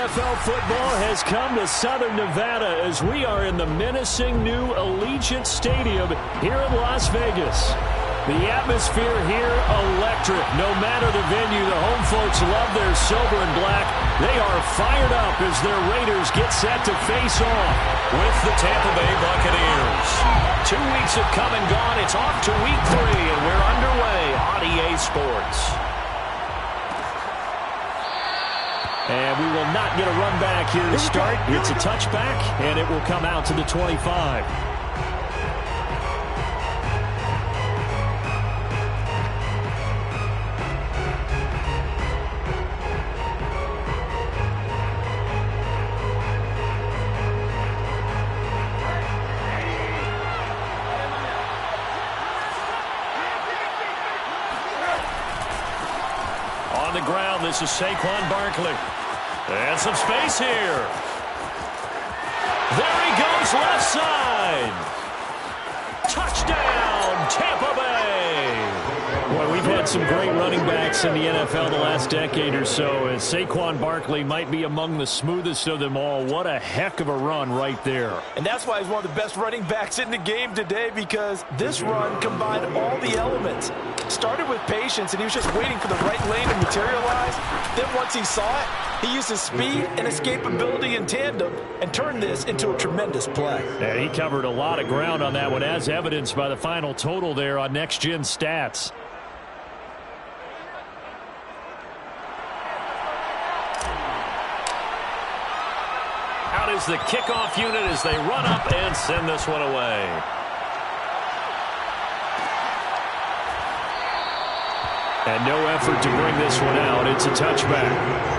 NFL football has come to Southern Nevada as we are in the menacing new Allegiant Stadium here in Las Vegas. The atmosphere here, electric. No matter the venue, the home folks love their silver and black. They are fired up as their Raiders get set to face off with the Tampa Bay Buccaneers. 2 weeks have come and gone. It's off to week 3, and we're underway on EA Sports. And we will not get a run back here to start. It's a touchback, and it will come out to the 25. On the ground, this is Saquon Barkley. And some space here. There he goes, left side. Touchdown, Tampa Bay. Boy, we've had some great running backs in the NFL the last decade or so, and Saquon Barkley might be among the smoothest of them all. What a heck of a run right there. And that's why he's one of the best running backs in the game today, because this run combined all the elements. Started with patience, and he was just waiting for the right lane to materialize. Then once he saw it, he used his speed and escapability in tandem and turned this into a tremendous play. And he covered a lot of ground on that one, as evidenced by the final total there on Next Gen Stats. Out is the kickoff unit as they run up and send this one away. And no effort to bring this one out. It's a touchback.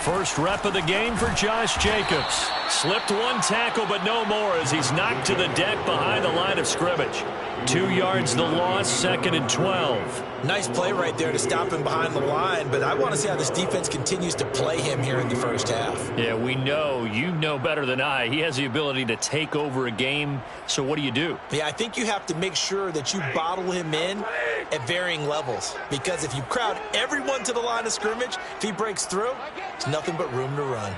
First rep of the game for Josh Jacobs. Slipped one tackle, but no more as he's knocked to the deck behind the line of scrimmage. 2 yards the loss, 2nd and 12. Nice play right there to stop him behind the line, but I want to see how this defense continues to play him here in the first half. Yeah, we know. You know better than I. He has the ability to take over a game, so what do you do? Yeah, I think you have to make sure that you bottle him in at varying levels, because if you crowd everyone to the line of scrimmage, if he breaks through, it's nothing but room to run.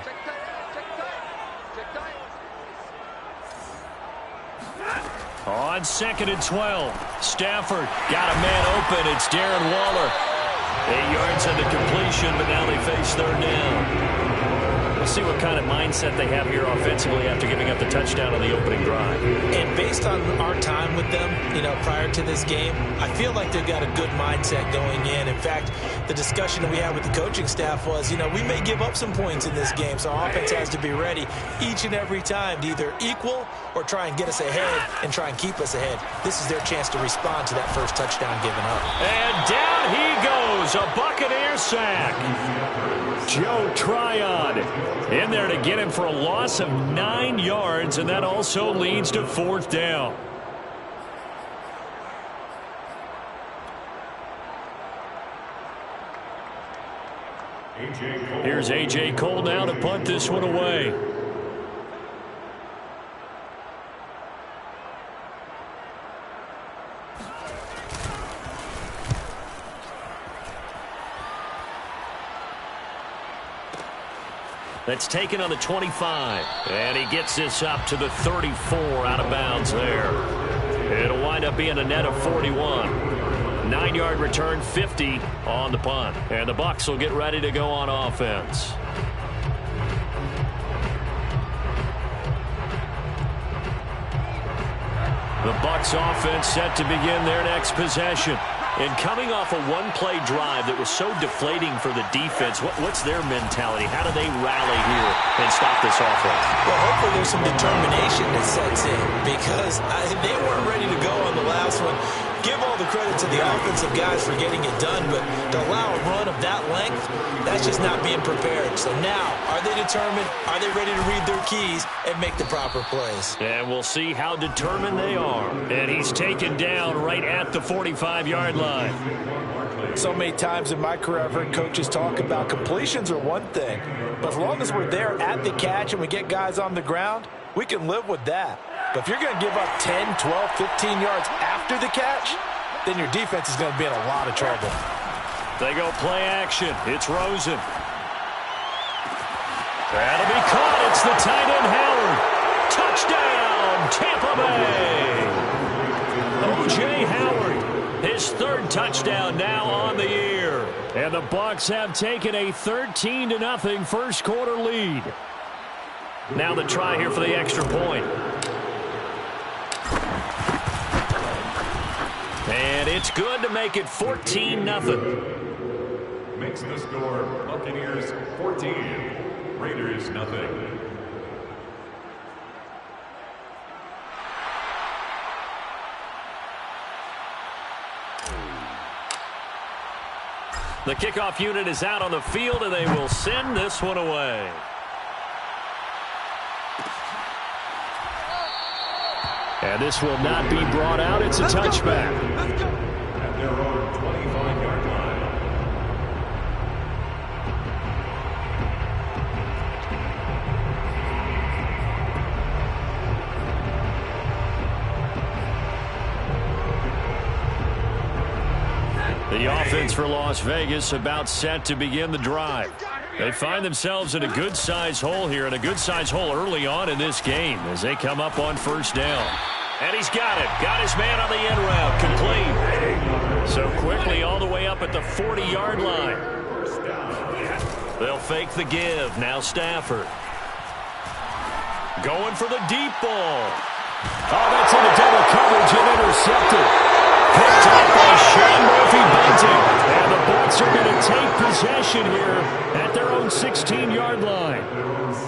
On 2nd and 12, Stafford got a man open. It's Darren Waller. 8 yards on the completion, but now they face 3rd down. We'll see what kind of mindset they have here offensively after giving up the touchdown on the opening drive. And based on our time with them, prior to this game, I feel like they've got a good mindset going in. In fact, the discussion that we had with the coaching staff was, we may give up some points in this game, so our offense has to be ready each and every time to either equal or try and get us ahead and try and keep us ahead. This is their chance to respond to that first touchdown given up. And down he goes, a Buccaneer sack. Joe Tryon in there to get him for a loss of 9 yards, and that also leads to 4th down. Here's A.J. Cole now to punt this one away. That's taken on the 25. And he gets this up to the 34 out of bounds there. It'll wind up being a net of 41. 9-yard return, 50 on the punt. And the Bucs will get ready to go on offense. The Bucs offense set to begin their next possession. And coming off a one-play drive that was so deflating for the defense, what's their mentality? How do they rally here and stop this offense? Well, hopefully there's some determination that sets in, because they weren't ready to go on the last one. give all the credit to the offensive guys for getting it done, but to allow a run of that length, that's just not being prepared. So now, are they determined? Are they ready to read their keys and make the proper plays? And we'll see how determined they are. And he's taken down right at the 45-yard line. So many times in my career I've heard coaches talk about completions are one thing, but as long as we're there at the catch and we get guys on the ground, we can live with that. But if you're going to give up 10, 12, 15 yards after the catch, then your defense is going to be in a lot of trouble. They go play action. It's Rosen. That'll be caught. It's the tight end, Howard. Touchdown, Tampa Bay. O.J. Howard, his third touchdown now on the year. And the Bucs have taken a 13-0 first quarter lead. Now the try here for the extra point. And it's good to make it 14-0. Makes the score Buccaneers 14, Raiders 0. The kickoff unit is out on the field, and they will send this one away. And this will not be brought out. It's a touchback. At their own 25-yard line. The offense for Las Vegas about set to begin the drive. They find themselves in a good-sized hole here, and a good-sized hole early on in this game as they come up on first down. And he's got it. Got his man on the end route. Complete. So quickly all the way up at the 40-yard line. They'll fake the give. Now Stafford. Going for the deep ball. Oh, that's into double coverage and intercepted. Picked up by Sean Murphy-Bunting. And the Bucs are going to take possession here at their own 16-yard line.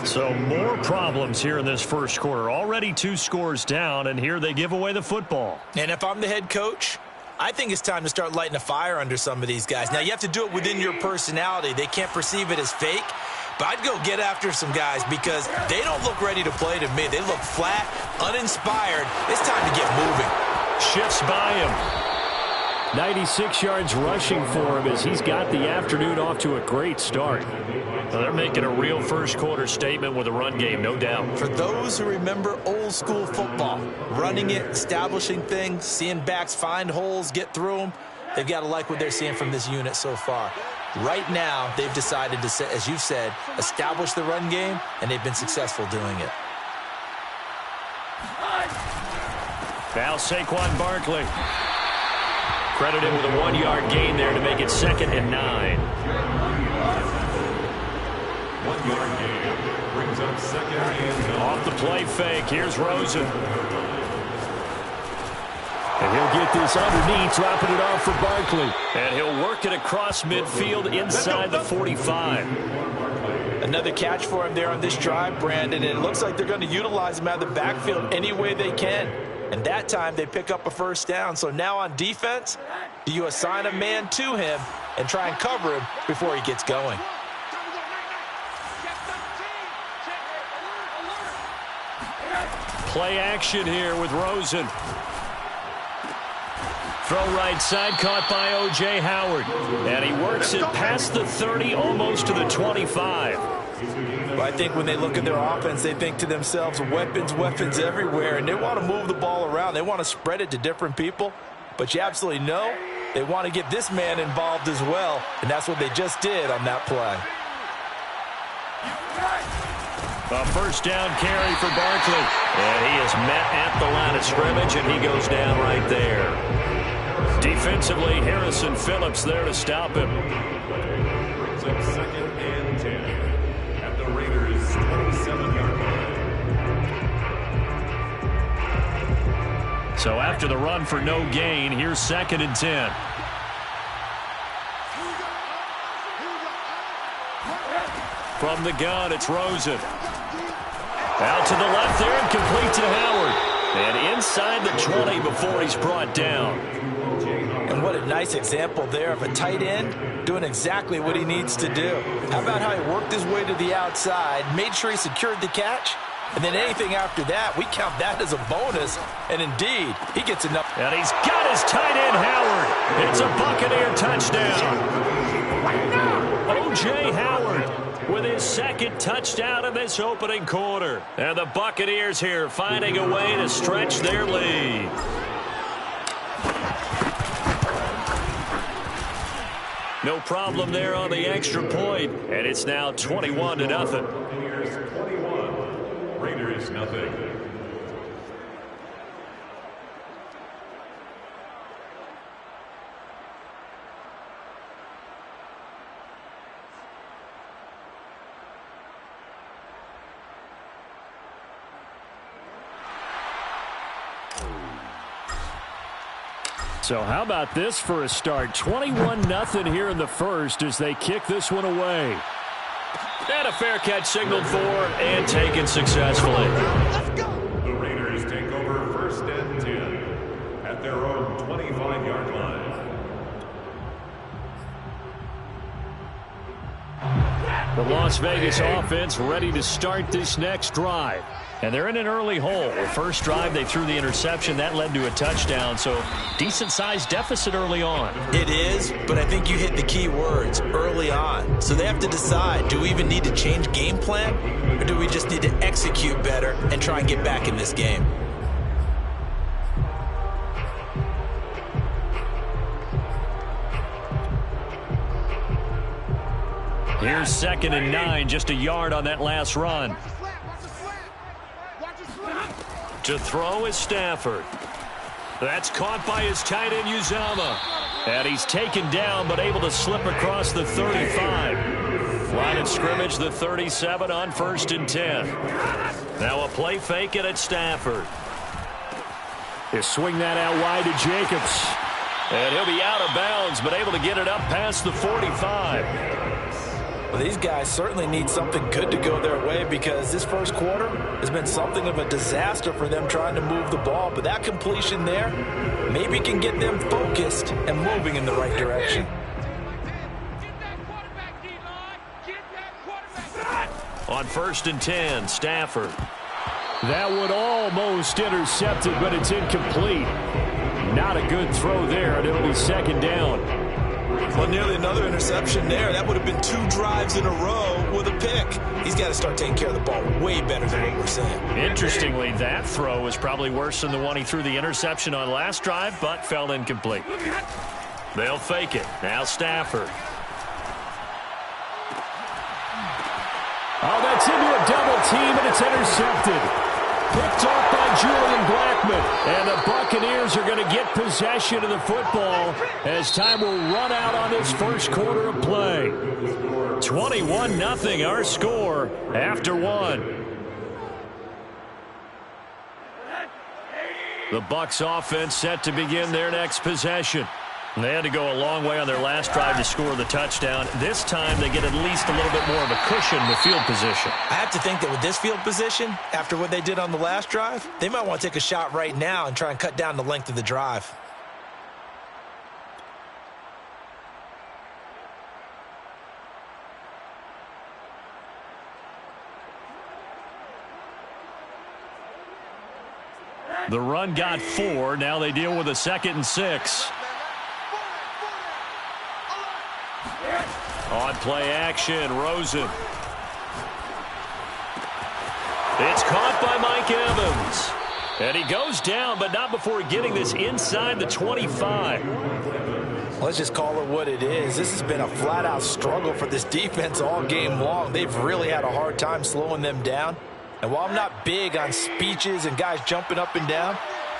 So more problems here in this first quarter. Already 2 scores down, and here they give away the football. And if I'm the head coach, I think it's time to start lighting a fire under some of these guys. Now, you have to do it within your personality. They can't perceive it as fake. But I'd go get after some guys because they don't look ready to play to me. They look flat, uninspired. It's time to get moving. Shifts by him. 96 yards rushing for him as he's got the afternoon off to a great start. Well, they're making a real first quarter statement with a run game, no doubt. For those who remember old school football, running it, establishing things, seeing backs find holes, get through them, they've got to like what they're seeing from this unit so far. Right now, they've decided to, as you've said, establish the run game, and they've been successful doing it. Now Saquon Barkley. Credited with a 1-yard gain there to make it 2nd and 9. 1-yard gain brings up 2nd and 9. Off the play fake. Here's Rosen. And he'll get this underneath, dropping it off for Barkley. And he'll work it across midfield inside the 45. Another catch for him there on this drive, Brandon, and it looks like they're going to utilize him out of the backfield any way they can. And that time they pick up a first down. So now on defense, do you assign a man to him and try and cover him before he gets going? Play action here with Rosen. Throw right side, caught by O.J. Howard. And he works it past the 30, almost to the 25. Well, I think when they look at their offense, they think to themselves, weapons, weapons everywhere, and they want to move the ball around. They want to spread it to different people. But you absolutely know they want to get this man involved as well, and that's what they just did on that play. A first down carry for Barkley. And he is met at the line of scrimmage, and he goes down right there. Defensively, Harrison Phillips there to stop him. Brings up 2nd and 10 at the Raiders' 27-yard line. So after the run for no gain, here's 2nd and 10. From the gun, it's Rosen. Out to the left there and complete to Howard. And inside the 20 before he's brought down. And what a nice example there of a tight end doing exactly what he needs to do. How about how he worked his way to the outside, made sure he secured the catch, and then anything after that, we count that as a bonus. And indeed, he gets enough. And he's got his tight end, Howard. It's a Buccaneer touchdown. O.J. Howard with his second touchdown in this opening quarter. And the Buccaneers here finding a way to stretch their lead. No problem there on the extra point, and it's now 21-0. Buccaneers 21, Raiders nothing. So how about this for a start? 21-0 here in the first as they kick this one away. And a fair catch signaled for and taken successfully. The Raiders take over first and 10 at their own 25-yard line. The Las Vegas offense ready to start this next drive. And they're in an early hole. The first drive, they threw the interception. That led to a touchdown, so decent-sized deficit early on. It is, but I think you hit the key words, early on. So they have to decide, do we even need to change game plan, or do we just need to execute better and try and get back in this game? Here's 2nd and 9, just a yard on that last run. To throw is Stafford. That's caught by his tight end, Uzomah. And he's taken down, but able to slip across the 35. Line of scrimmage, the 37 on 1st and 10. Now a play fake it at Stafford. He'll swing that out wide to Jacobs. And he'll be out of bounds, but able to get it up past the 45. Well, these guys certainly need something good to go their way because this first quarter has been something of a disaster for them trying to move the ball. But that completion there maybe can get them focused and moving in the right direction. On 1st and 10, Stafford. That one almost intercepted, but it's incomplete. Not a good throw there, and it'll be 2nd down. Well, nearly another interception there. That would have been 2 drives in a row with a pick. He's got to start taking care of the ball way better than what we're saying. Interestingly, that throw was probably worse than the one he threw the interception on last drive, but fell incomplete. They'll fake it. Now Stafford. Oh, that's into a double team, and it's intercepted. Picked off by Julian Blackmon. And the Buccaneers are going to get possession of the football as time will run out on this first quarter of play. 21-0 our score after 1. The Bucs offense set to begin their next possession. They had to go a long way on their last drive to score the touchdown. This time they get at least a little bit more of a cushion with field position. I have to think that with this field position, after what they did on the last drive, they might want to take a shot right now and try and cut down the length of the drive. The run got 4. Now they deal with a 2nd and 6. On play action, Rosen. It's caught by Mike Evans. And he goes down, but not before getting this inside the 25. Let's just call it what it is. This has been a flat-out struggle for this defense all game long. They've really had a hard time slowing them down. And while I'm not big on speeches and guys jumping up and down,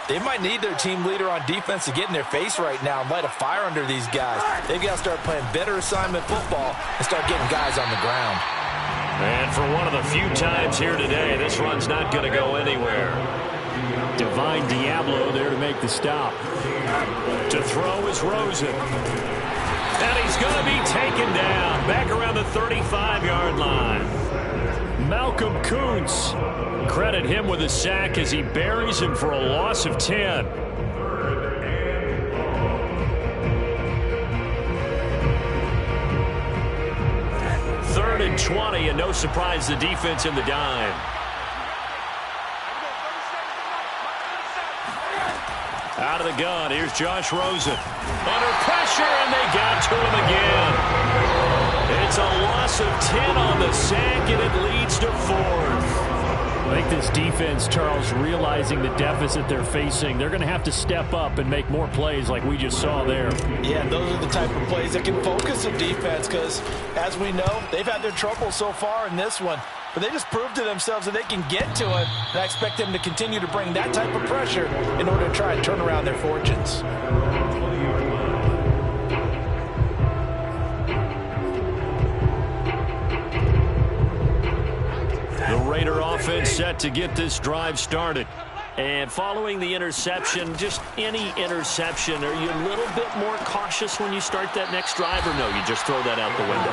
they might need their team leader on defense to get in their face right now and light a fire under these guys. They've got to start playing better assignment football and start getting guys on the ground. And for one of the few times here today, this run's not going to go anywhere. Divine Diablo there to make the stop. To throw is Rosen. And he's going to be taken down back around the 35-yard line. Malcolm Kuntz. Credit him with a sack as he buries him for a loss of 10. 3rd and 20, and no surprise, the defense in the dime. Out of the gun, here's Josh Rosen. Under pressure, and they got to him again. It's a loss of 10 on the sack, and it leads to 4th. I think this defense, Charles, realizing the deficit they're facing, they're going to have to step up and make more plays like we just saw there. Yeah, those are the type of plays that can focus some defense because, as we know, they've had their trouble so far in this one. But they just proved to themselves that they can get to it, and I expect them to continue to bring that type of pressure in order to try and turn around their fortunes. The Raider offense set to get this drive started. And following the interception, just any interception, are you a little bit more cautious when you start that next drive, or no, you just throw that out the window?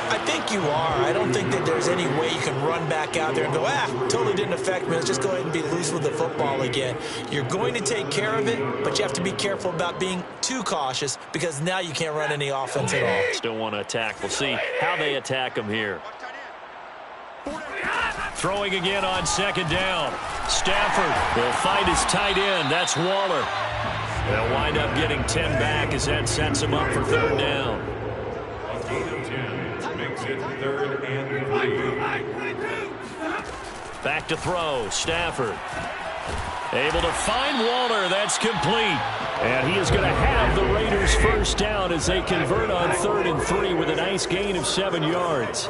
I think you are. I don't think that there's any way you can run back out there and go, totally didn't affect me. Let's just go ahead and be loose with the football again. You're going to take care of it, but you have to be careful about being too cautious because now you can't run any offense at all. Still want to attack. We'll see how they attack them here. Throwing again on 2nd down. Stafford will find his tight end. That's Waller. They'll wind up getting 10 back as that sets him up for 3rd down. A gain of 10 makes it 3rd and 3. Back to throw. Stafford able to find Waller. That's complete. And he is going to have the Raiders' 1st down as they convert on 3rd and 3 with a nice gain of 7 yards.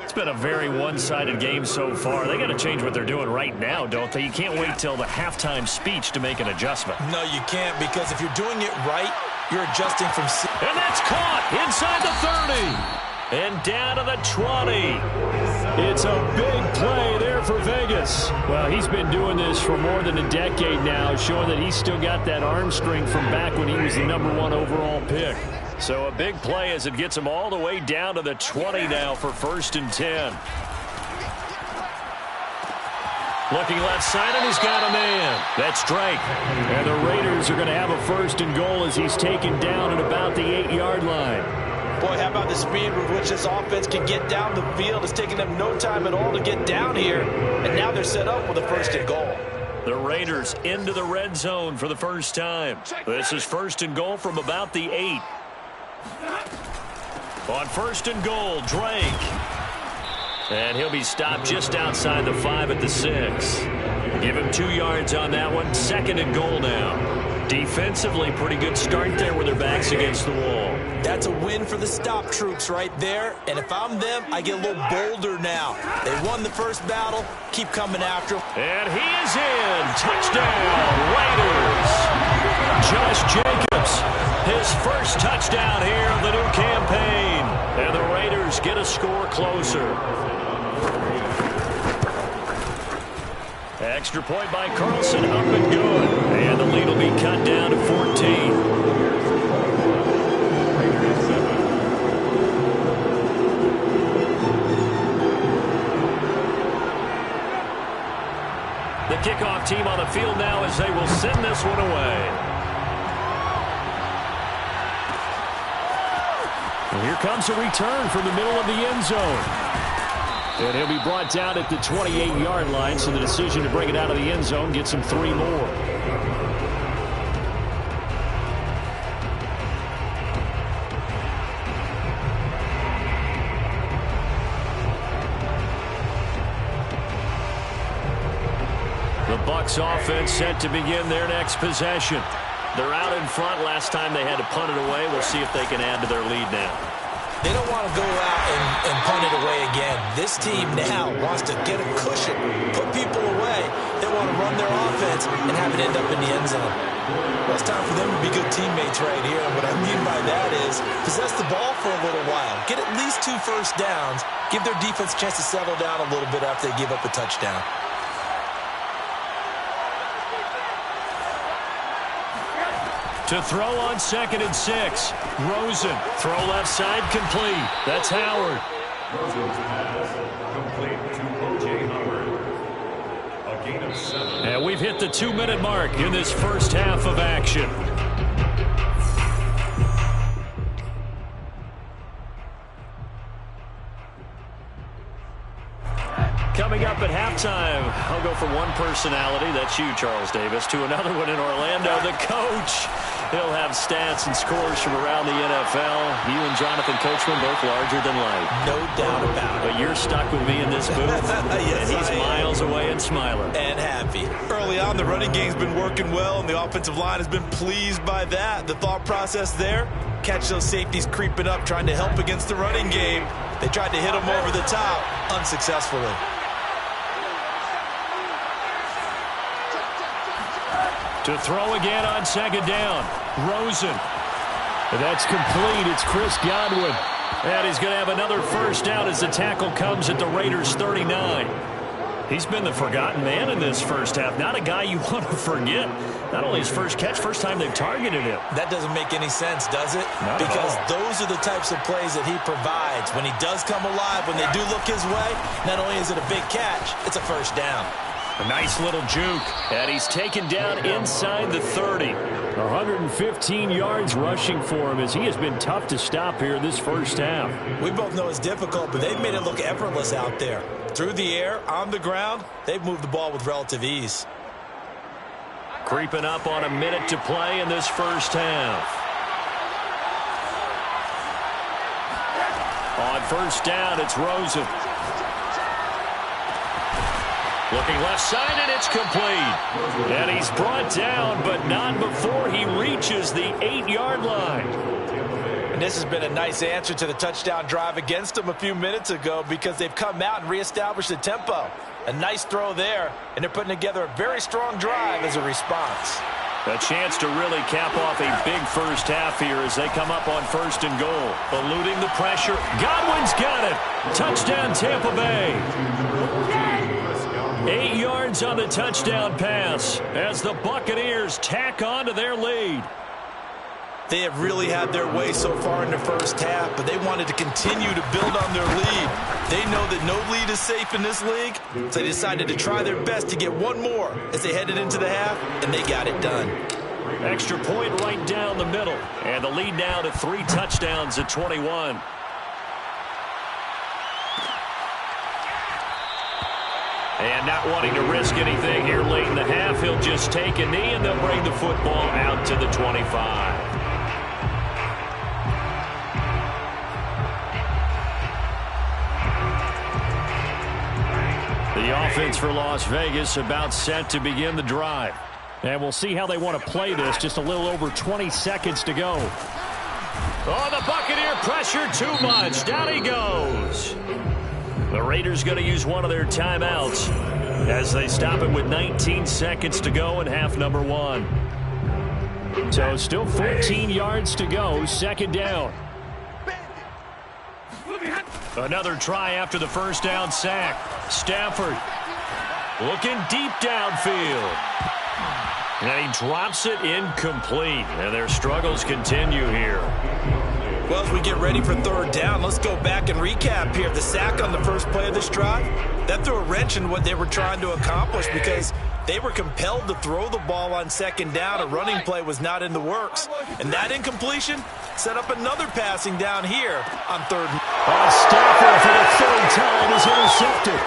It's been a very one-sided game so far. They got to change what they're doing right now, don't they? You can't wait till the halftime speech to make an adjustment. No, you can't, because if you're doing it right, you're adjusting from... And that's caught inside the 30. And down to the 20. It's a big play there for Vegas. Well, he's been doing this for more than a decade now, showing that he's still got that arm strength from back when he was the #1 overall pick. So a big play as it gets him all the way down to the 20 now for 1st and 10. Looking left side, and he's got a man. That's Drake. And the Raiders are going to have a 1st and goal as he's taken down at about the 8-yard line. Boy, how about the speed with which this offense can get down the field? It's taken them no time at all to get down here, and now they're set up with a 1st and goal. The Raiders into the red zone for the first time. This is 1st and goal from about the 8. On 1st and goal, Drake. And he'll be stopped just outside the 5 at the 6. Give him 2 yards on that one. 2nd and goal now. Defensively, pretty good start there with their backs against the wall. That's a win for the stop troops right there. And if I'm them, I get a little bolder now. They won the first battle. Keep coming after them. And he is in. Touchdown, Raiders. Josh Jacobs, his 1st touchdown here of the new campaign. And the Raiders get a score closer. Extra point by Carlson, up and good. And the lead will be cut down to 14. The kickoff team on the field now as they will send this one away. And here comes a return from the middle of the end zone. And he'll be brought down at the 28-yard line, so the decision to bring it out of the end zone gets him 3 more. The Bucs offense set to begin their next possession. They're out in front. Last time they had to punt it away. We'll see if they can add to their lead now. They don't want to go out and punt it away again. This team now wants to get a cushion, put people away. They want to run their offense and have it end up in the end zone. Well, it's time for them to be good teammates right here. And what I mean by that is possess the ball for a little while. Get at least 2 first downs. Give their defense a chance to settle down a little bit after they give up a touchdown. To throw on 2nd and 6. Rosen. Throw left side complete. That's Howard. Rosen's pass complete to O.J. Howard. A gain of 7. And we've hit the 2-minute mark in this first half of action. halftime, I'll go from one personality, that's you, Charles Davis, to another one in Orlando, the coach. He'll have stats and scores from around the NFL. You and Jonathan Coachman both larger than life. No doubt about it. But you're stuck with me in this booth. Yes, and he's miles away and smiling. And happy. Early on, the running game's been working well, and the offensive line has been pleased by that. The thought process there, catch those safeties creeping up, trying to help against the running game. They tried to hit them over the top, unsuccessfully. To throw again on second down. Rosen. That's complete. It's Chris Godwin. And he's going to have another first down as the tackle comes at the Raiders' 39. He's been the forgotten man in this first half. Not a guy you want to forget. Not only his first catch, first time they've targeted him. That doesn't make any sense, does it? Not because at all. those are the types of plays that he provides. When he does come alive, when they do look his way, not only is it a big catch, it's a first down. A nice little juke. And he's taken down inside the 30. 115 yards rushing for him as he has been tough to stop here this first half. We both know it's difficult, but they've made it look effortless out there. Through the air, on the ground, they've moved the ball with relative ease. Creeping up on a minute to play in this first half. On first down, it's Rosen. Looking left side, and it's complete. And he's brought down, but not before he reaches the 8-yard line. And this has been a nice answer to the touchdown drive against them a few minutes ago because they've come out and reestablished the tempo. A nice throw there, and they're putting together a very strong drive as a response. A chance to really cap off a big first half here as they come up on first and goal. Eluding the pressure. Godwin's got it. Touchdown, Tampa Bay. 8 yards on the touchdown pass as the Buccaneers tack on to their lead. They have really had their way so far in the first half, but they wanted to continue to build on their lead. They know that no lead is safe in this league, so they decided to try their best to get one more as they headed into the half, and they got it done. Extra point right down the middle, and the lead now to 3 touchdowns at 21. And not wanting to risk anything here late in the half, he'll just take a knee, and they'll bring the football out to the 25. The offense for Las Vegas about set to begin the drive. And we'll see how they want to play this. Just a little over 20 seconds to go. Oh, the Buccaneer pressure too much. Down he goes. The Raiders going to use one of their timeouts as they stop it with 19 seconds to go in half number 1. So still 14 yards to go. Second down. Another try after the first down sack. Stafford looking deep downfield. And he drops it incomplete. And their struggles continue here. Well, as we get ready for third down, let's go back and recap here. The sack on the first play of this drive, that threw a wrench in what they were trying to accomplish because they were compelled to throw the ball on second down. A running play was not in the works. And that incompletion set up another passing down here on third. Stafford for the third time is intercepted.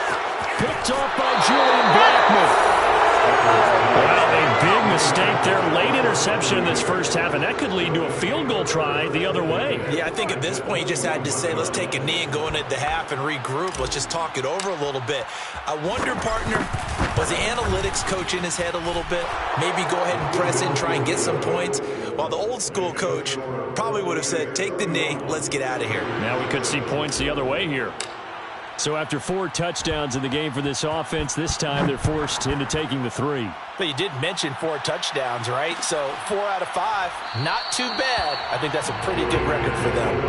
Picked off by Julian Blackmon. Well, a big mistake there. Late interception in this first half, and that could lead to a field goal try the other way. Yeah, I think at this point you just had to say, let's take a knee and go into the half and regroup. Let's just talk it over a little bit. I wonder, partner, was the analytics coach in his head a little bit? Maybe go ahead and press in, try and get some points? While the old school coach probably would have said, take the knee, let's get out of here. Now we could see points the other way here. So after 4 touchdowns in the game for this offense, this time they're forced into taking the 3. But you did mention 4 touchdowns, right? So 4 out of 5, not too bad. I think that's a pretty good record for them.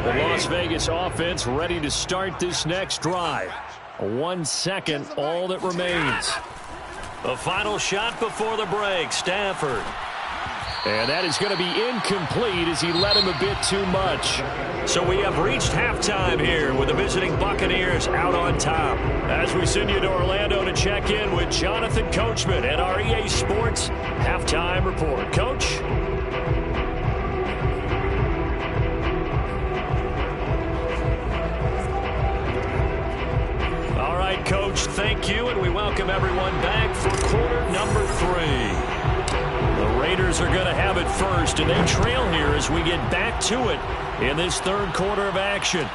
The Las Vegas offense ready to start this next drive. 1 second, all that remains. The final shot before the break, Stafford. And that is going to be incomplete as he led him a bit too much. So we have reached halftime here with the visiting Buccaneers out on top. As we send you to Orlando to check in with Jonathan Coachman at our EA Sports Halftime Report. Coach? Coach. Thank you, and we welcome everyone back for quarter number 3. The Raiders are going to have it first, and they trail here as we get back to it in this third quarter of action.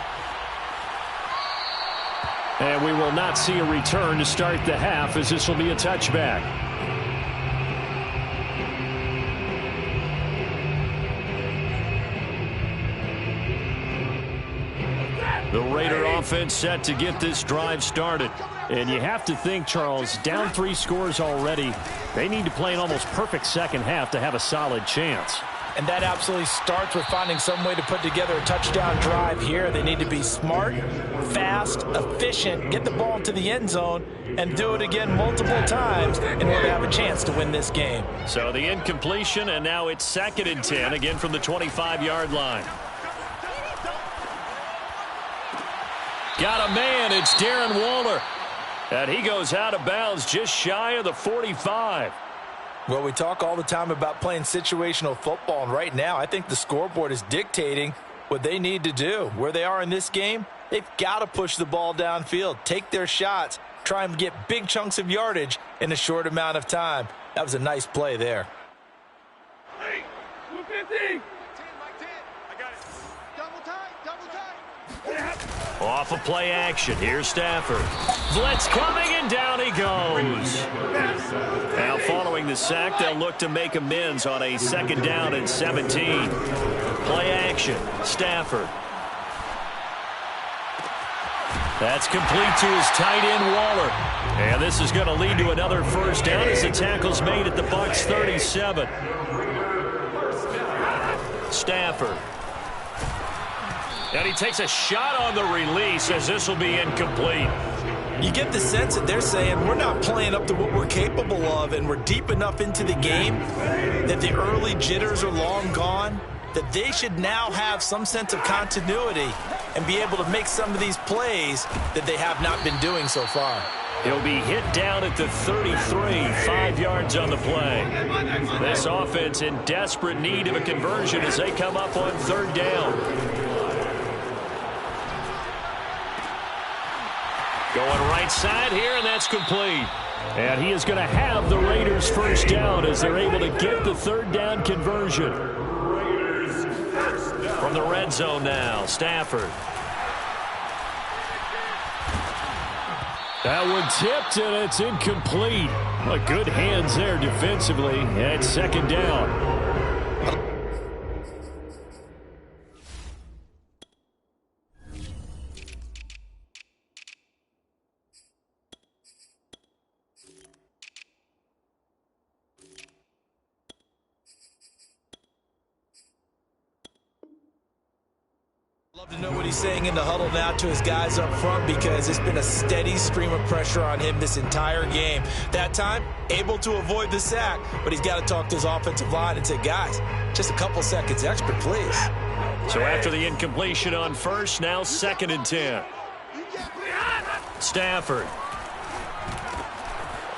And we will not see a return to start the half, as this will be a touchback. The Raider offense set to get this drive started. And you have to think, Charles, down 3 scores already. They need to play an almost perfect second half to have a solid chance. And that absolutely starts with finding some way to put together a touchdown drive here. They need to be smart, fast, efficient, get the ball into the end zone, and do it again multiple times in order to have a chance to win this game. So the incompletion, and now it's 2nd and 10, again from the 25-yard line. Got a man, it's Darren Waller. And he goes out of bounds just shy of the 45. Well, we talk all the time about playing situational football, and right now I think the scoreboard is dictating what they need to do. Where they are in this game, they've got to push the ball downfield, take their shots, try and get big chunks of yardage in a short amount of time. That was a nice play there. Hey, 250. Off of play action. Here's Stafford. Blitz coming, and down he goes. Now following the sack, they'll look to make amends on a 2nd down and 17. Play action. Stafford. That's complete to his tight end, Waller. And this is going to lead to another 1st down as the tackle's made at the Bucs 37. Stafford. And he takes a shot on the release as this will be incomplete. You get the sense that they're saying we're not playing up to what we're capable of, and we're deep enough into the game that the early jitters are long gone, that they should now have some sense of continuity and be able to make some of these plays that they have not been doing so far. He'll be hit down at the 33, 5 yards on the play. This offense in desperate need of a conversion as they come up on 3rd down. Going right side here, and that's complete. And he is going to have the Raiders 1st down as they're able to get the 3rd down conversion. From the red zone now, Stafford. That one tipped, and it's incomplete. Well, good hands there defensively, and it's 2nd down. Love to know what he's saying in the huddle now to his guys up front, because it's been a steady stream of pressure on him this entire game. That time, able to avoid the sack, but he's got to talk to his offensive line and say, guys, just a couple seconds extra, please. So after the incompletion on 1st, now 2nd and 10. Stafford.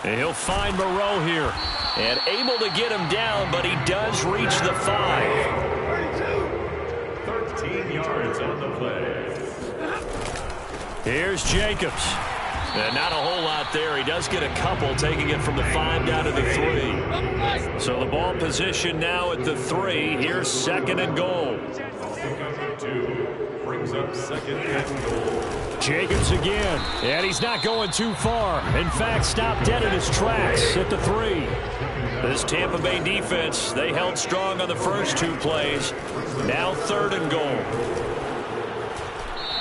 And he'll find Moreau here. And able to get him down, but he does reach the 5. 13 yards on the play. Here's Jacobs. And not a whole lot there. He does get a couple, taking it from the 5 down to the 3. So the ball position now at the 3. Here's 2nd and goal. 2 brings up 2nd and goal. Jacobs again. And he's not going too far. In fact, stopped dead in his tracks at the 3. This Tampa Bay defense, they held strong on the first 2 plays. Now 3rd and goal.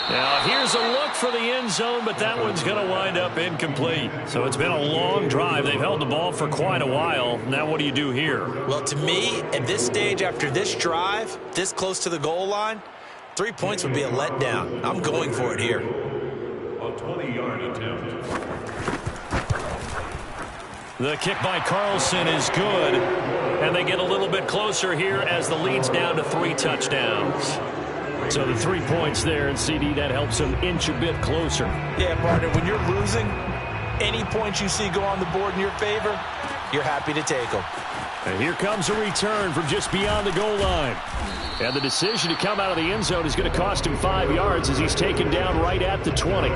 Now here's a look for the end zone, but that one's going to wind up incomplete. So it's been a long drive. They've held the ball for quite a while. Now what do you do here? Well, to me, at this stage after this drive, this close to the goal line, 3 points would be a letdown. I'm going for it here. A 20-yard attempt. The kick by Carlson is good, and they get a little bit closer here as the lead's down to 3 touchdowns. So the 3 points there, and CD, that helps them inch a bit closer. Yeah, partner, when you're losing, any points you see go on the board in your favor, you're happy to take them. And here comes a return from just beyond the goal line. And the decision to come out of the end zone is going to cost him 5 yards as he's taken down right at the 20.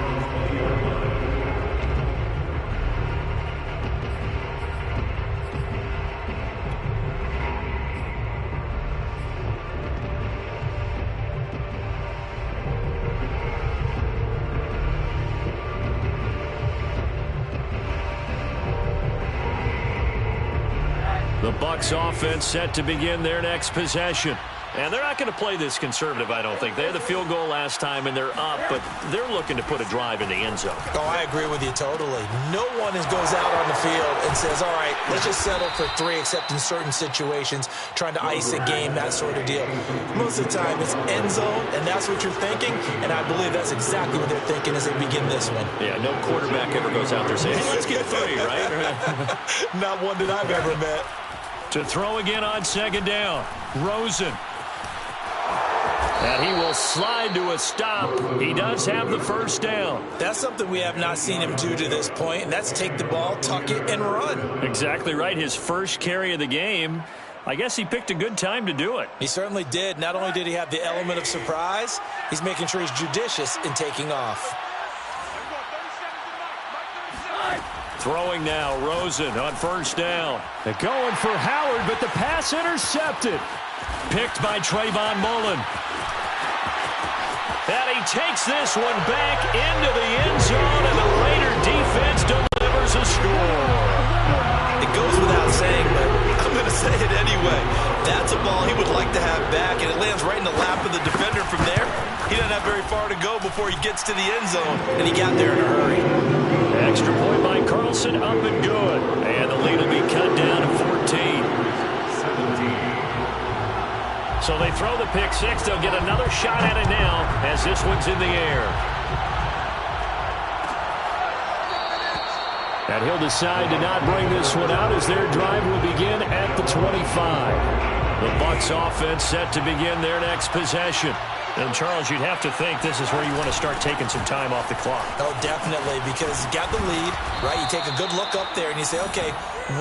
The Bucs offense set to begin their next possession. And they're not going to play this conservative, I don't think. They had the field goal last time, and they're up, but they're looking to put a drive in the end zone. Oh, I agree with you totally. No one goes out on the field and says, all right, let's just settle for 3, except in certain situations, trying to ice a game, that sort of deal. Most of the time, it's end zone, and that's what you're thinking, and I believe that's exactly what they're thinking as they begin this one. Yeah, no quarterback ever goes out there saying, hey, let's get 3, right? Not one that I've ever met. To throw again on second down, Rosen. And he will slide to a stop. He does have the first down. That's something we have not seen him do to this point, and that's take the ball, tuck it, and run. Exactly right. His first carry of the game. I guess he picked a good time to do it. He certainly did. Not only did he have the element of surprise, he's making sure he's judicious in taking off. Throwing now, Rosen on first down. They're going for Howard, but the pass intercepted. Picked by Trayvon Mullen. And he takes this one back into the end zone, and the Raider defense delivers a score. It goes without saying, but I'm going to say it anyway. That's a ball he would like to have back, and it lands right in the lap of the defender from there. He doesn't have very far to go before he gets to the end zone, and he got there in a hurry. Extra point by Carlson, up and good. And the lead will be cut down to 14. So they throw the pick six. They'll get another shot at it now as this one's in the air. And he'll decide to not bring this one out as their drive will begin at the 25. The Bucs offense set to begin their next possession. And, Charles, you'd have to think this is where you want to start taking some time off the clock. Oh, definitely, because you got the lead, right? You take a good look up there and you say, okay,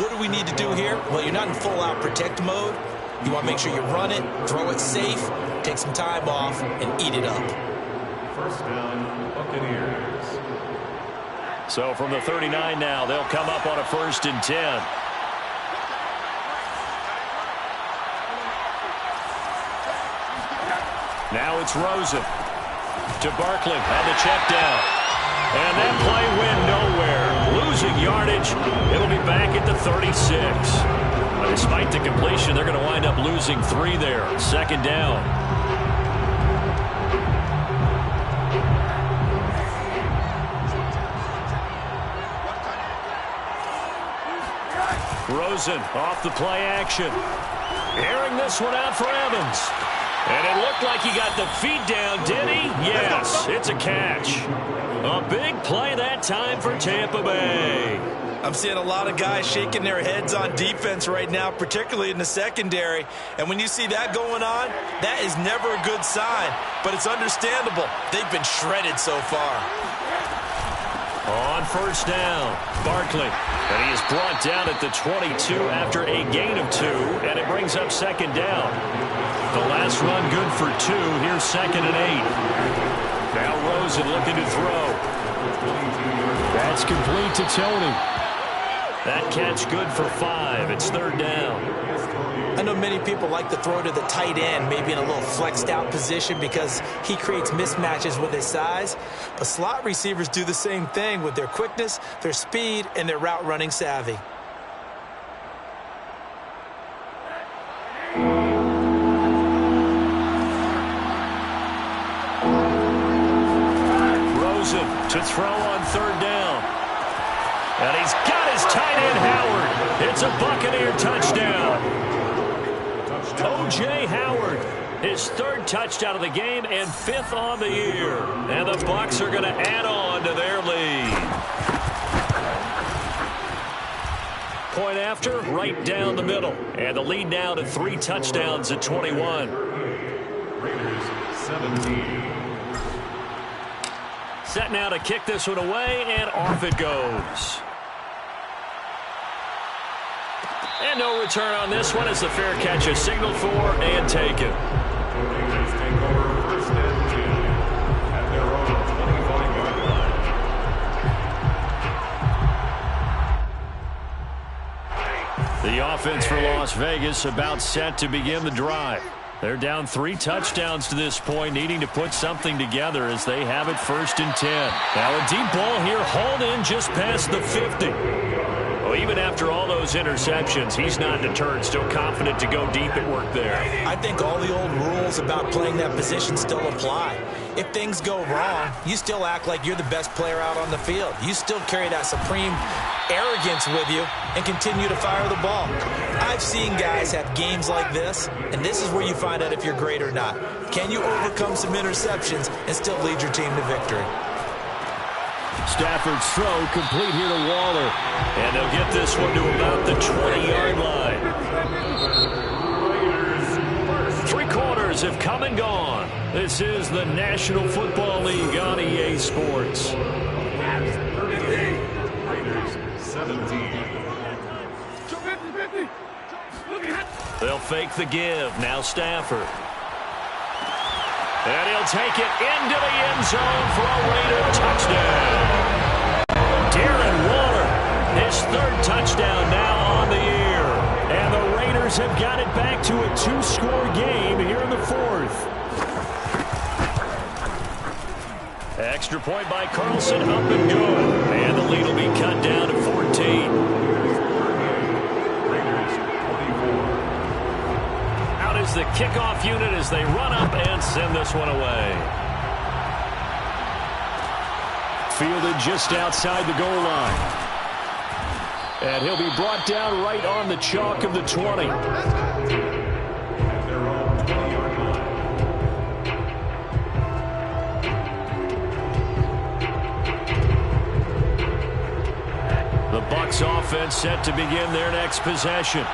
what do we need to do here? Well, you're not in full-out protect mode. You want to make sure you run it, throw it safe, take some time off, and eat it up. First down, Buccaneers. So from the 39 now, they'll come up on a 1st and 10. Now it's Rosen to Barkley on the check down. And that play went nowhere. Losing yardage. It'll be back at the 36. But despite the completion, they're going to wind up losing 3 there. 2nd down. Rosen off the play action. Airing this one out for Evans. And it looked like he got the feet down, did he? Yes, it's a catch. A big play that time for Tampa Bay. I'm seeing a lot of guys shaking their heads on defense right now, particularly in the secondary. And when you see that going on, that is never a good sign. But it's understandable. They've been shredded so far. On 1st down, Barkley. And he is brought down at the 22 after a gain of 2. And it brings up 2nd down. The last run good for 2. Here's 2nd and 8. Now Rosen looking to throw. That's complete to Tony. That catch good for 5. It's 3rd down. I know many people like to throw to the tight end, maybe in a little flexed out position because he creates mismatches with his size. But slot receivers do the same thing with their quickness, their speed, and their route running savvy. To throw on 3rd down. And he's got his tight end, Howard. It's a Buccaneer touchdown. O.J. Howard, his 3rd touchdown of the game and 5th on the year. And the Bucs are going to add on to their lead. Point after, right down the middle. And the lead now to 3 touchdowns at 21. Raiders 17. Set now to kick this one away, and off it goes. And no return on this one as the fair catch is signaled for and taken. Raiders take over 1st and 10 at their own 25-yard line. The offense for Las Vegas about set to begin the drive. They're down 3 touchdowns to this point, needing to put something together as they have it 1st and 10. Now a deep ball here hauled in just past the 50. Well, even after all those interceptions, he's not deterred, still confident to go deep at work there. I think all the old rules about playing that position still apply. If things go wrong, you still act like you're the best player out on the field. You still carry that supreme arrogance with you and continue to fire the ball. I've seen guys have games like this, and this is where you find out if you're great or not. Can you overcome some interceptions and still lead your team to victory? Stafford's throw complete here to Waller. And they'll get this one to about the 20-yard line. Three quarters have come and gone. This is the National Football League on EA Sports. Raiders 17. They'll fake the give. Now Stafford. And he'll take it into the end zone for a Raider touchdown. Darren Waller, his third touchdown now on the year. And the Raiders have got it back to a two-score game here in the fourth. Extra point by Carlson, up and good. And the lead will be cut down to 14. Raiders 24. Out is the kickoff unit as they run up and send this one away. Fielded just outside the goal line. And he'll be brought down right on the chalk of the 20. At their own 20-yard line. The Bucs offense set to begin their next possession.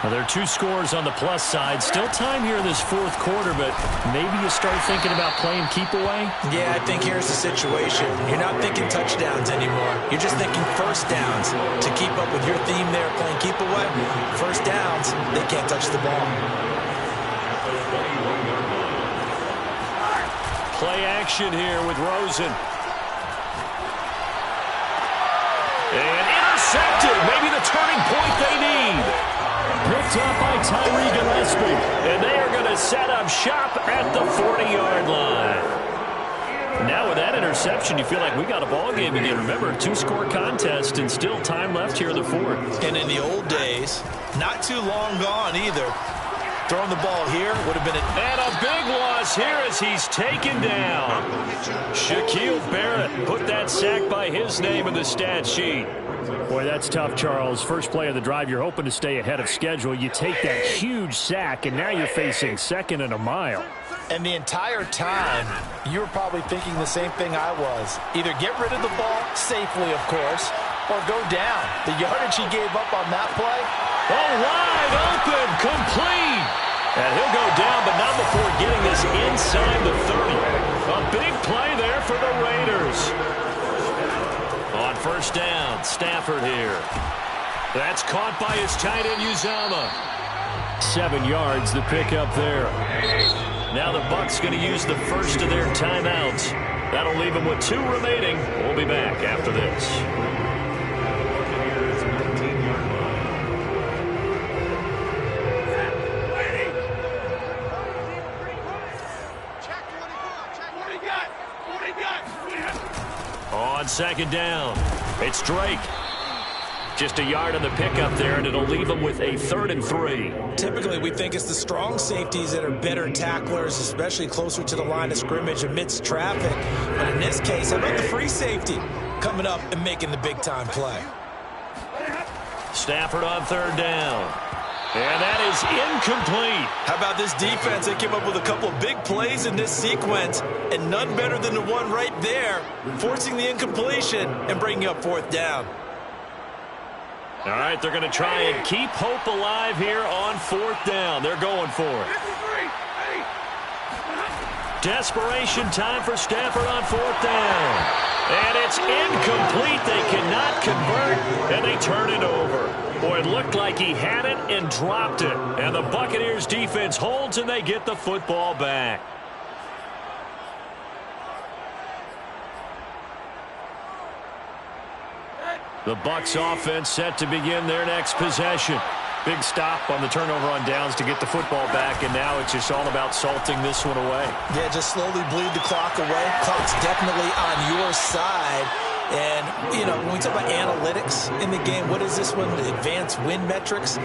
Well, there are two scores on the plus side. Still time here in this fourth quarter, but maybe you start thinking about playing keep away? Yeah, I think here's the situation. You're not thinking touchdowns anymore. You're just thinking first downs. To keep up with your theme there, playing keep away, first downs, they can't touch the ball. Play action here with Rosen. And intercepted. Maybe the turning point they need. Picked up by Tyree Gillespie. And they are going to set up shop at the 40-yard line. Now with that interception, you feel like we got a ball game again. Remember, a two-score contest and still time left here in the fourth. And in the old days, not too long gone either. Throwing the ball here would have been And a big loss here as he's taken down. Shaquille Barrett put that sack by his name in the stat sheet. Boy, that's tough, Charles. First play of the drive, you're hoping to stay ahead of schedule. You take that huge sack, and now you're facing second and a mile. And the entire time, you were probably thinking the same thing I was. Either get rid of the ball, safely, of course, or go down. The yardage he gave up on that play. Oh, wide open, complete. And he'll go down, but not before getting this inside the 30. A big play there for the Raiders. On first down, Stafford here. That's caught by his tight end, Uzomah. 7 yards, the pickup there. Now the Bucs going to use the first of their timeouts. That'll leave them with 2 remaining. We'll be back after this. Buccaneers 19-yard line. On second down, it's Drake. Just a yard on the pickup there, and it'll leave them with a 3rd and 3. Typically, we think it's the strong safeties that are better tacklers, especially closer to the line of scrimmage amidst traffic. But in this case, how about the free safety coming up and making the big-time play? Stafford on 3rd down. And that is incomplete. How about this defense? They came up with a couple of big plays in this sequence, and none better than the one right there, forcing the incompletion and bringing up 4th down. All right, they're going to try and keep hope alive here on 4th down. They're going for it. Desperation time for Stafford on 4th down. And it's incomplete. They cannot convert, and they turn it over. Boy, it looked like he had it and dropped it. And the Buccaneers defense holds, and they get the football back. The Bucs offense set to begin their next possession. Big stop on the turnover on downs to get the football back, and now it's just all about salting this one away. Yeah, just slowly bleed the clock away. Clock's definitely on your side. And, you know, when we talk about analytics in the game, what is this one? Advanced win metrics?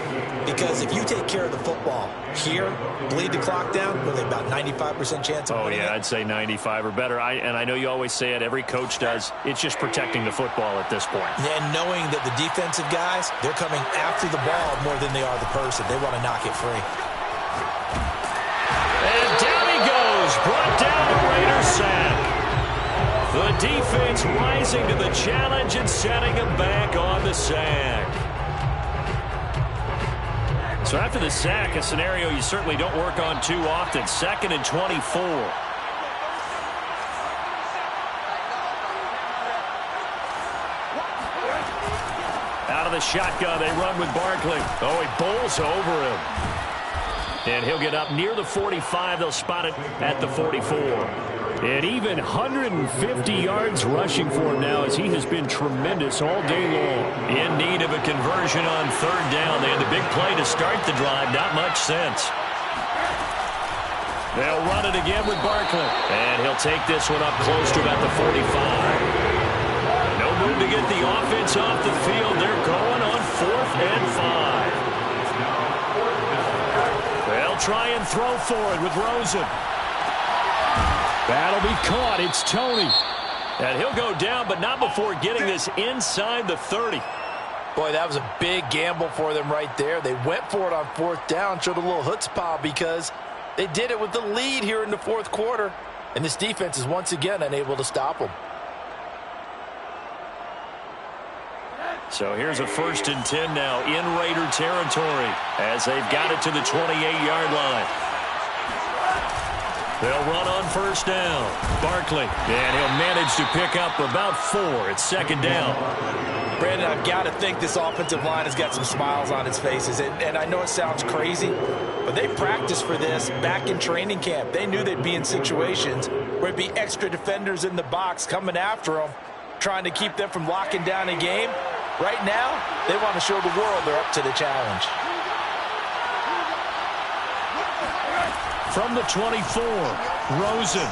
Because if you take care of the football here, bleed the clock down, what are they, about 95% chance of winning it? I'd say 95 or better. And I know you always say it, every coach does. It's just protecting the football at this point. And knowing that the defensive guys, they're coming after the ball more than they are the person. They want to knock it free. And down he goes, brought down the Raiders sack. The defense rising to the challenge and setting him back on the sack. So after the sack, a scenario you certainly don't work on too often. 2nd and 24. Out of the shotgun, they run with Barkley. Oh, he bowls over him. And he'll get up near the 45. They'll spot it at the 44. And even 150 yards rushing for him now as he has been tremendous all day long. In need of a conversion on 3rd down. They had the big play to start the drive. Not much sense. They'll run it again with Barkley. And he'll take this one up close to about the 45. No move to get the offense off the field. They're going on 4th and 5. They'll try and throw forward with Rosen. That'll be caught. It's Toney. And he'll go down, but not before getting this inside the 30. Boy, that was a big gamble for them right there. They went for it on 4th down, showed a little chutzpah because they did it with the lead here in the 4th quarter. And this defense is once again unable to stop them. So here's a 1st and 10 now in Raider territory as they've got it to the 28-yard line. They'll run on 1st down. Barkley, and he'll manage to pick up about 4. It's 2nd down. Brandon, I've got to think this offensive line has got some smiles on its faces. And I know it sounds crazy, but they practiced for this back in training camp. They knew they'd be in situations where it'd be extra defenders in the box coming after them, trying to keep them from locking down a game. Right now, they want to show the world they're up to the challenge. From the 24, Rosen.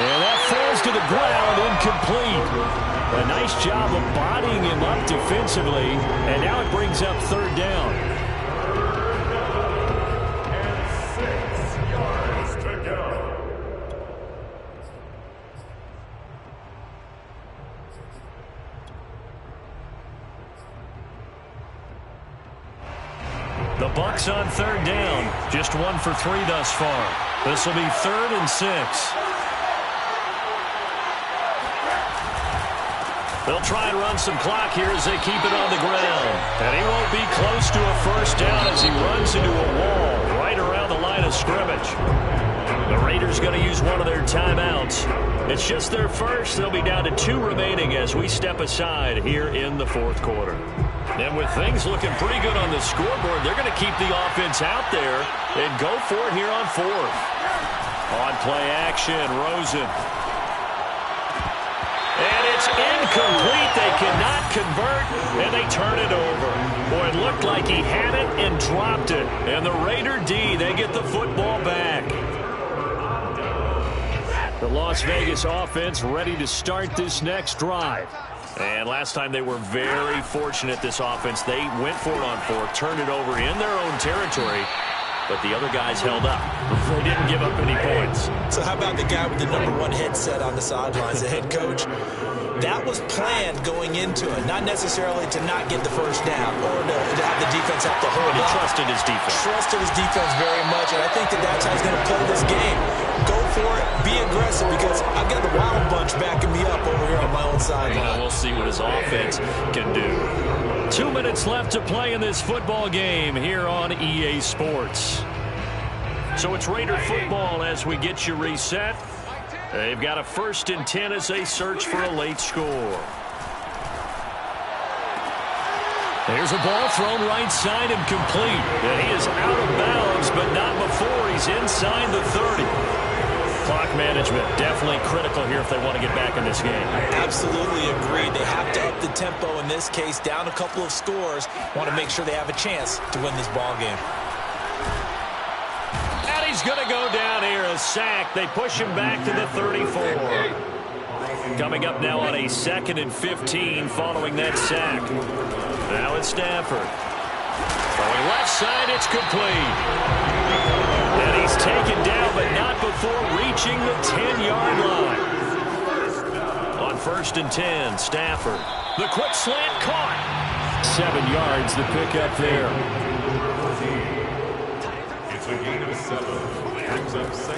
And that falls to the ground, incomplete. A nice job of bodying him up defensively, and now it brings up 3rd down. And 6 yards to go. The Bucs on 3rd down. Just 1 for 3 thus far. This will be 3rd and 6. They'll try and run some clock here as they keep it on the ground. And he won't be close to a 1st down as he runs into a wall right around the line of scrimmage. The Raiders going to use one of their timeouts. It's just their first. They'll be down to 2 remaining as we step aside here in the 4th quarter. And with things looking pretty good on the scoreboard, they're going to keep the offense out there and go for it here on 4th. On play action, Rosen. And it's incomplete. They cannot convert, and they turn it over. Boy, it looked like he had it and dropped it. And the Raider D, they get the football back. The Las Vegas offense ready to start this next drive. And last time they were very fortunate, this offense. They went for it on 4th, turned it over in their own territory, but the other guys held up. They didn't give up any points. So how about the guy with the #1 headset on the sidelines, the head coach? That was planned going into it, not necessarily to not get the 1st down or to have the defense have to hold He up. trusted his defense. Trusted his defense very much, and I think that's how he's going to play this game. Go for it, be aggressive, because I've got the Wild Bunch backing me up over here on my own sideline. We'll see what his offense can do. 2 minutes left to play in this football game here on EA Sports. So it's Raider football as we get you reset. They've got a 1st and 10 as they search for a late score. There's a ball thrown right side and complete. And he is out of bounds, but not before he's inside the 30. Clock management definitely critical here if they want to get back in this game. Absolutely agreed. They have to up the tempo in this case, down a couple of scores. Want to make sure they have a chance to win this ball game. And he's going to go down here, a sack. They push him back to the 34. Coming up now on a 2nd and 15 following that sack. Now it's Stafford. Throwing left side, it's complete. And he's taken down, but not before reaching the 10-yard line. On 1st and 10, Stafford. The quick slant caught. 7 yards, the pickup there. It's a gain of 7.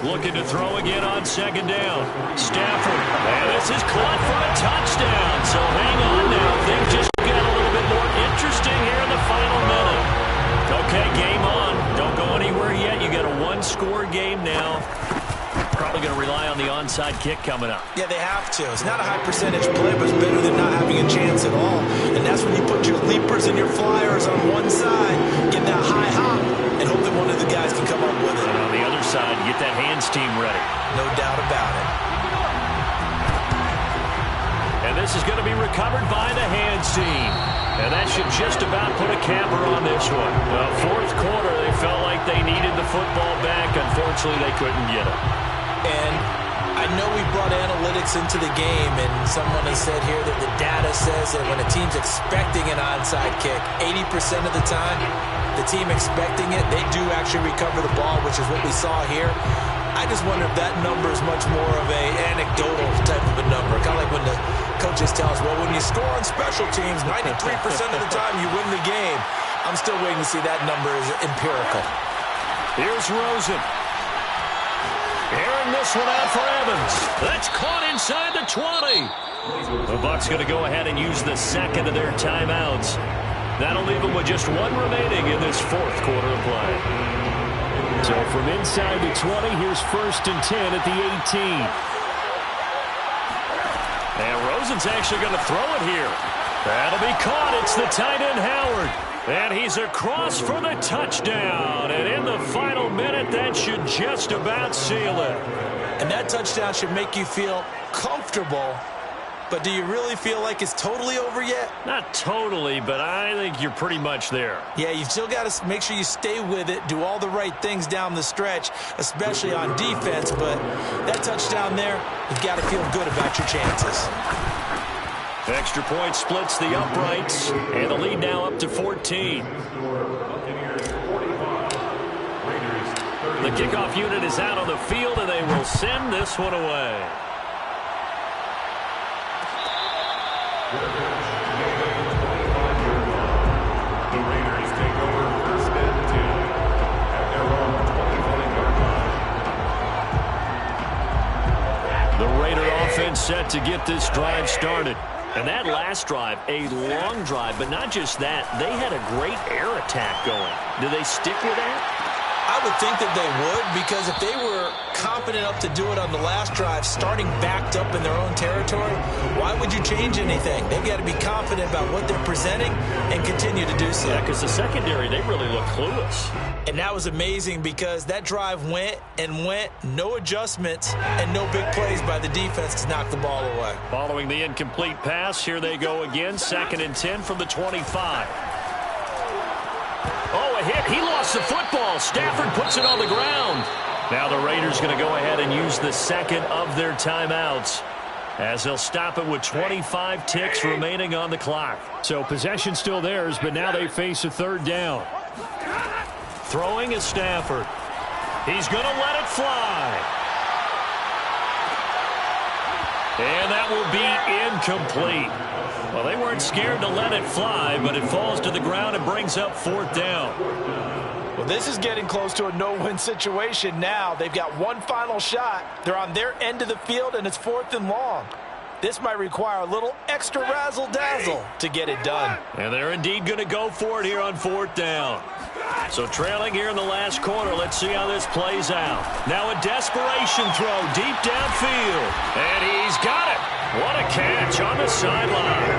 Looking to throw again on 2nd down. Stafford. And this is caught for a touchdown. So hang on now. Things just got a little bit more interesting here in the final minute. Okay, game on. Don't go anywhere yet. You got a one-score game now. Probably going to rely on the onside kick coming up. Yeah, they have to. It's not a high percentage play, but it's better than not having a chance at all. And that's when you put your leapers and your flyers on one side, get that high hop, and hope that one of the guys can come up with it. And on the other side, get that hands team ready. No doubt about it. And this is going to be recovered by the hands team. And that should just about put a capper on this one. Well, 4th quarter, they felt like they needed the football back. Unfortunately, they couldn't get it. And I know we brought analytics into the game, and someone has said here that the data says that when a team's expecting an onside kick, 80% of the time, the team expecting it, they do actually recover the ball, which is what we saw here. I just wonder if that number is much more of a anecdotal type of a number. Kind of like when the coaches tell us, well, when you score on special teams, 93% of the time you win the game. I'm still waiting to see that number is empirical. Here's Rosen. Airing this one out for Evans. That's caught inside the 20. The Bucs going to go ahead and use the 2nd of their timeouts. That'll leave them with just 1 remaining in this 4th quarter of play. So from inside the 20, here's 1st and 10 at the 18. And Rosen's actually going to throw it here. That'll be caught. It's the tight end, Howard. And he's across for the touchdown. And in the final minute, that should just about seal it. And that touchdown should make you feel comfortable. But do you really feel like it's totally over yet? Not totally, but I think you're pretty much there. Yeah, you've still got to make sure you stay with it, do all the right things down the stretch, especially on defense. But that touchdown there, you've got to feel good about your chances. Extra point splits the uprights, and the lead now up to 14. The kickoff unit is out on the field, and they will send this one away. The Raiders take over 1st and 10 at their own 25-yard line. The Raider offense set to get this drive started. And that last drive, a long drive, but not just that. They had a great air attack going. Do they stick with that? I would think that they would, because if they were confident enough to do it on the last drive, starting backed up in their own territory, why would you change anything? They've got to be confident about what they're presenting and continue to do so. Yeah, because the secondary, they really look clueless. And that was amazing because that drive went and went, no adjustments, and no big plays by the defense to knock the ball away. Following the incomplete pass, here they go again, 2nd and 10 from the 25. Oh, a hit. He lost the football. Stafford puts it on the ground. Now the Raiders going to go ahead and use the 2nd of their timeouts, as they'll stop it with 25 ticks remaining on the clock. So possession still theirs, but now they face a 3rd down. Throwing is Stafford. He's going to let it fly. And that will be incomplete. Well, they weren't scared to let it fly, but it falls to the ground and brings up 4th down. Well, this is getting close to a no-win situation now. They've got one final shot. They're on their end of the field, and it's 4th and long. This might require a little extra razzle-dazzle to get it done. And they're indeed going to go for it here on 4th down. So trailing here in the last quarter, let's see how this plays out. Now a desperation throw deep downfield. And he's got it. What a catch on the sideline.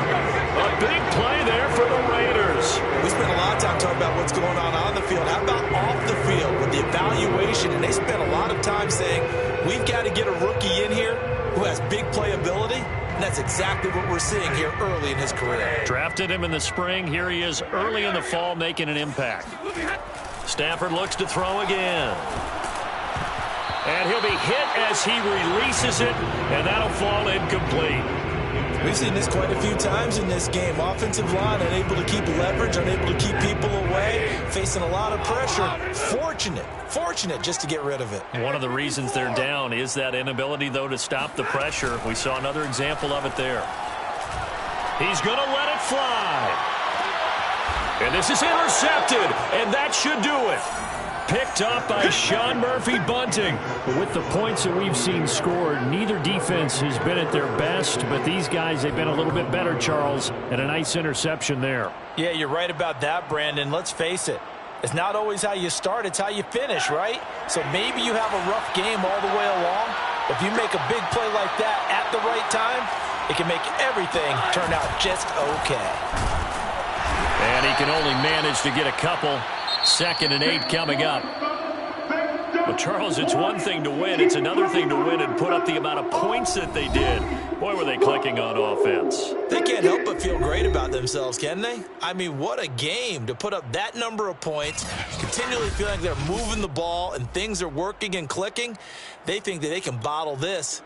A big play there for the Raiders. We spent a lot of time talking about what's going on the field. How about off the field with the evaluation? And they spent a lot of time saying, we've got to get a rookie in here who has big playability. And that's exactly what we're seeing here early in his career. Drafted him in the spring. Here he is early in the fall making an impact. Stafford looks to throw again. And he'll be hit as he releases it, and that'll fall incomplete. We've seen this quite a few times in this game. Offensive line unable to keep leverage, unable to keep people away, facing a lot of pressure. Fortunate just to get rid of it. One of the reasons they're down is that inability, though, to stop the pressure. We saw another example of it there. He's going to let it fly. And this is intercepted, and that should do it. Picked up by Sean Murphy-Bunting. With the points that we've seen scored, neither defense has been at their best, but these guys, they've been a little bit better, Charles, and a nice interception there. Yeah, you're right about that, Brandon. Let's face it. It's not always how you start, it's how you finish, right? So maybe you have a rough game all the way along. If you make a big play like that at the right time, it can make everything turn out just okay. And he can only manage to get a couple. 2nd and 8 coming up. Well, Charles, it's one thing to win. It's another thing to win and put up the amount of points that they did. Boy, were they clicking on offense. They can't help but feel great about themselves, can they? I mean, what a game to put up that number of points, continually feeling like they're moving the ball and things are working and clicking. They think that they can bottle this